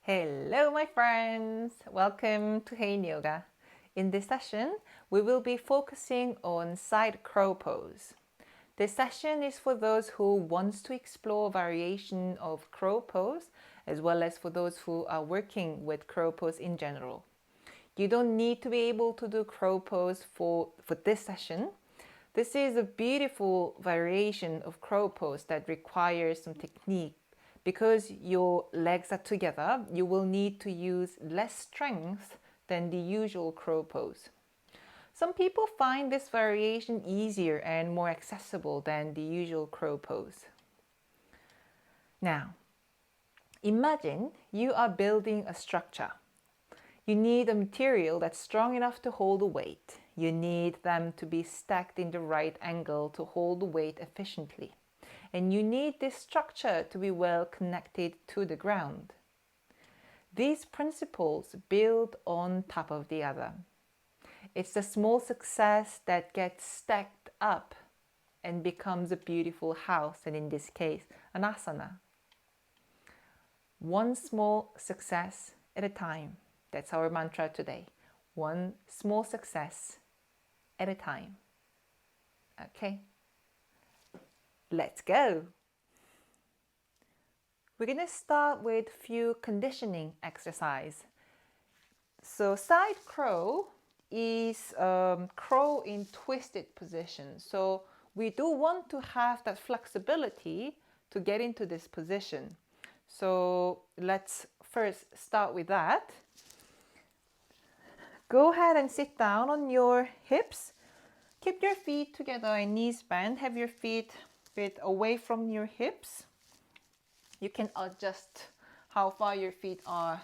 Hello my friends! Welcome to Haein Yoga. In this session, we will be focusing on side crow pose. This session is for those who wants to explore variation of crow pose, as well as for those who are working with crow pose in general. You don't need to be able to do crow pose for this session. This is a beautiful variation of crow pose that requires some technique. Because your legs are together, you will need to use less strength than the usual crow pose. Some people find this variation easier and more accessible than the usual crow pose. Now, imagine you are building a structure. You need a material that's strong enough to hold the weight. You need them to be stacked in the right angle to hold the weight efficiently. And you need this structure to be well connected to the ground. These principles build on top of the other. It's the small success that gets stacked up and becomes a beautiful house, and in this case, an asana. One small success at a time. That's our mantra today. One small success at a time. Okay? Let's go! We're going to start with a few conditioning exercise. So side crow is crow in twisted position. So we do want to have that flexibility to get into this position. So let's first start with that. Go ahead and sit down on your hips. Keep your feet together and knees bent. Have your feet a bit away from your hips. You can adjust how far your feet are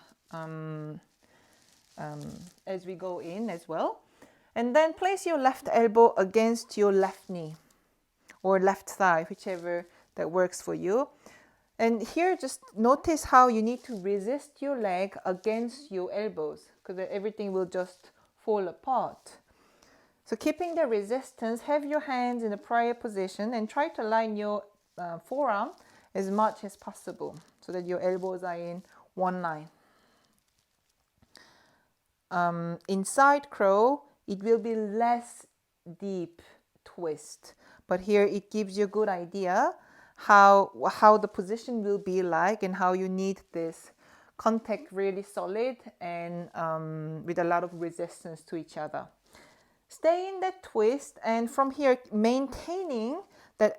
as we go in as well. And then place your left elbow against your left knee or left thigh, whichever that works for you. And here just notice how you need to resist your leg against your elbows, because everything will just fall apart. So keeping the resistance, have your hands in a prayer position and try to line your forearm as much as possible so that your elbows are in one line. In side crow, it will be less deep twist, but here it gives you a good idea how the position will be like and how you need this contact really solid and with a lot of resistance to each other. Stay in that twist, and from here, maintaining that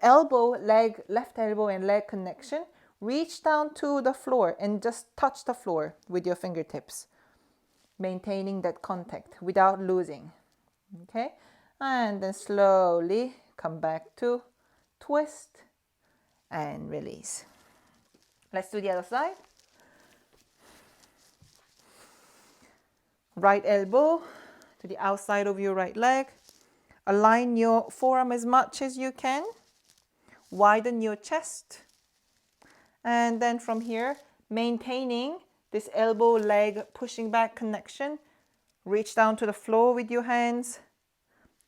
left elbow and leg connection, reach down to the floor and just touch the floor with your fingertips, maintaining that contact without losing. Okay, and then slowly come back to twist and release. Let's do the other side. Right elbow to the outside of your right leg. Align your forearm as much as you can. Widen your chest. And then from here, maintaining this elbow leg pushing back connection. Reach down to the floor with your hands,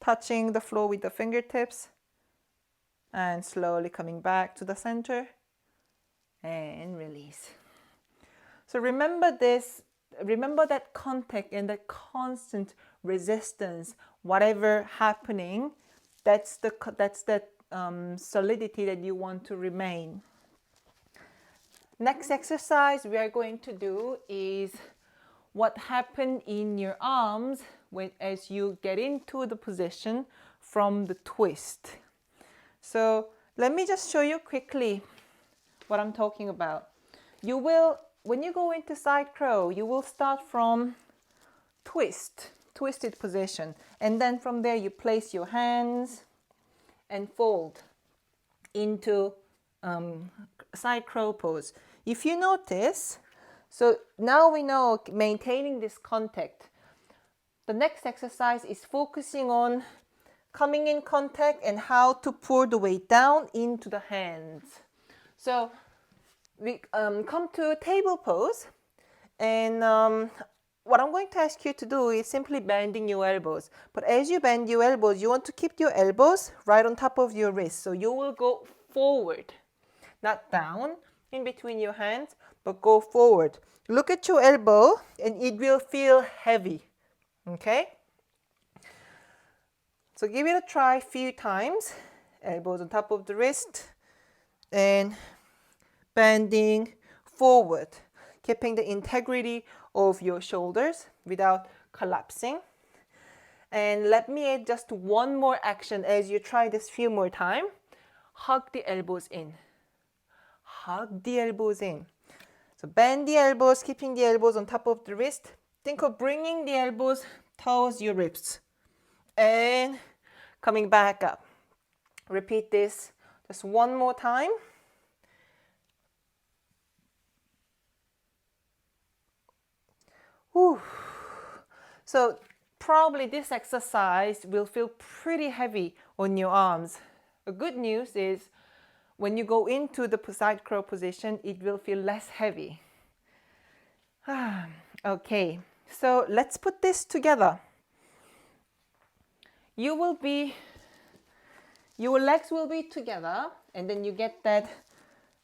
touching the floor with the fingertips, and slowly coming back to the center and release. So remember this. Remember that contact and that constant resistance, whatever happening, that's that solidity that you want to remain. Next exercise we are going to do is what happened in your arms as you get into the position from the twist. So let me just show you quickly what I'm talking about. When you go into side crow, you will start from twisted position. And then from there, you place your hands and fold into side crow pose. If you notice, so now we know maintaining this contact. The next exercise is focusing on coming in contact and how to pour the weight down into the hands. So we come to table pose, and what I'm going to ask you to do is simply bending your elbows. But as you bend your elbows, you want to keep your elbows right on top of your wrist. So you will go forward, not down, in between your hands, but go forward. Look at your elbow and it will feel heavy. Okay? So give it a try a few times. Elbows on top of the wrist and bending forward, keeping the integrity of your shoulders without collapsing. And let me add just one more action as you try this few more times. Hug the elbows in. Hug the elbows in. So bend the elbows, keeping the elbows on top of the wrist. Think of bringing the elbows towards your ribs. And coming back up. Repeat this just one more time. Whew. So probably this exercise will feel pretty heavy on your arms. The good news is when you go into the side crow position, it will feel less heavy. Okay, so let's put this together. Your legs will be together, and then you get that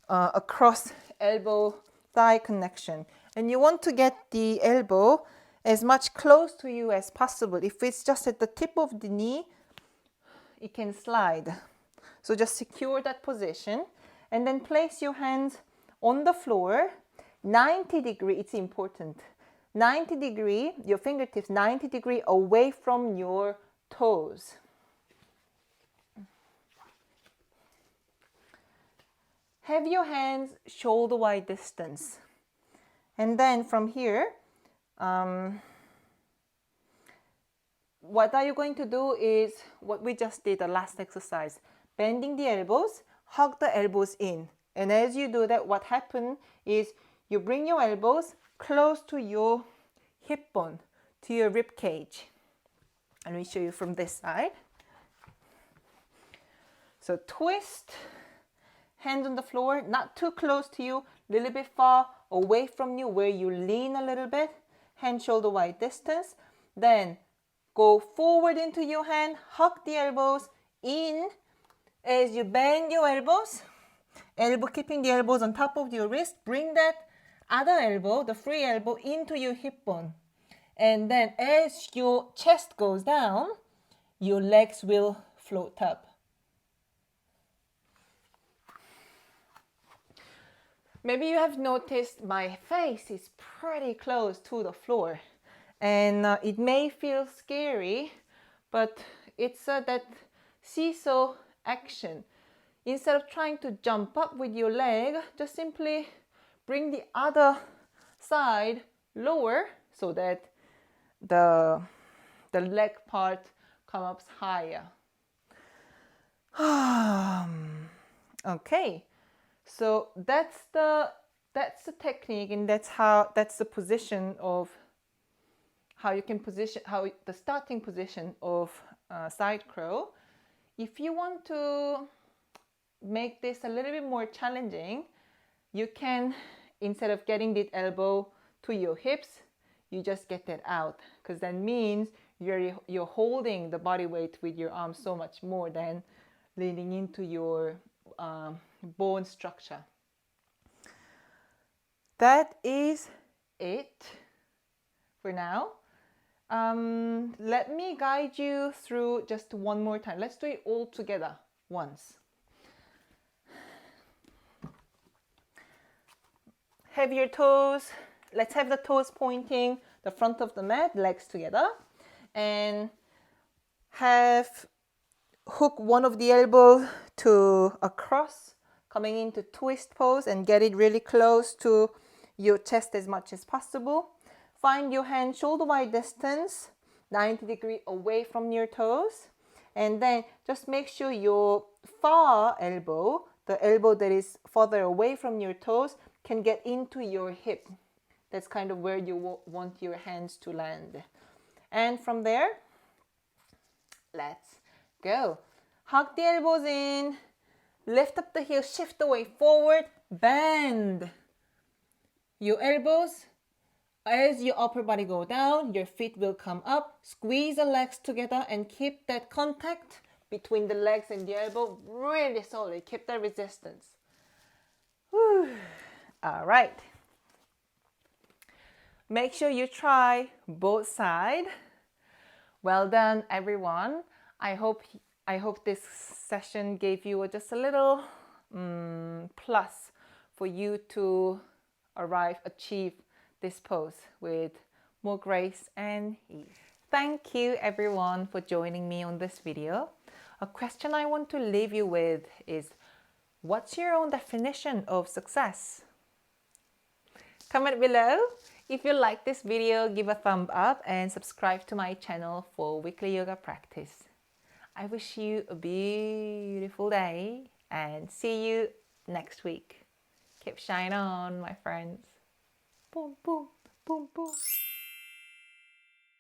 across elbow thigh connection. And you want to get the elbow as much close to you as possible. If it's just at the tip of the knee, it can slide. So just secure that position and then place your hands on the floor, 90 degree, it's important. 90 degree, your fingertips 90 degree away from your toes. Have your hands shoulder wide distance. And then from here, what are you going to do is what we just did the last exercise. Bending the elbows, hug the elbows in. And as you do that, what happens is you bring your elbows close to your hip bone, to your rib cage. Let me show you from this side. So twist, hands on the floor, not too close to you, a little bit far away from you where you lean a little bit, hand shoulder wide distance. Then go forward into your hand, hug the elbows in as you bend your elbows, keeping the elbows on top of your wrist. Bring that other elbow, the free elbow, into your hip bone. And then as your chest goes down, your legs will float up. Maybe you have noticed my face is pretty close to the floor. And it may feel scary, but it's that seesaw action. Instead of trying to jump up with your leg, just simply bring the other side lower so that the leg part comes up higher. Okay, so that's the technique, and that's the position of how you can position, the starting position of side crow. If you want to make this a little bit more challenging, you can, instead of getting the elbow to your hips, you just get that out, because that means you're holding the body weight with your arms so much more than leaning into your bone structure. That is it for now. Let me guide you through just one more time. Let's do it all together once. Have your toes, let's have the toes pointing the front of the mat, legs together, and hook one of the elbow to across, coming into twist pose, and get it really close to your chest as much as possible. Find your hand shoulder wide distance, 90 degree away from your toes. And then just make sure your far elbow, the elbow that is further away from your toes, can get into your hip. That's kind of where you want your hands to land. And from there, let's go. Hug the elbows in, lift up the heels, shift the weight forward, bend your elbows. As your upper body go down, your feet will come up. Squeeze the legs together and keep that contact between the legs and the elbow really solid. Keep that resistance. Whew. All right. Make sure you try both sides. Well done, everyone. I hope this session gave you just a little plus for you to achieve this pose with more grace and ease. Thank you, everyone, for joining me on this video. A question I want to leave you with is, what's your own definition of success? Comment below. If you like this video, give a thumb up and subscribe to my channel for weekly yoga practice. I wish you a beautiful day and see you next week. Keep shine on, my friends. Boom, boom, boom, boom.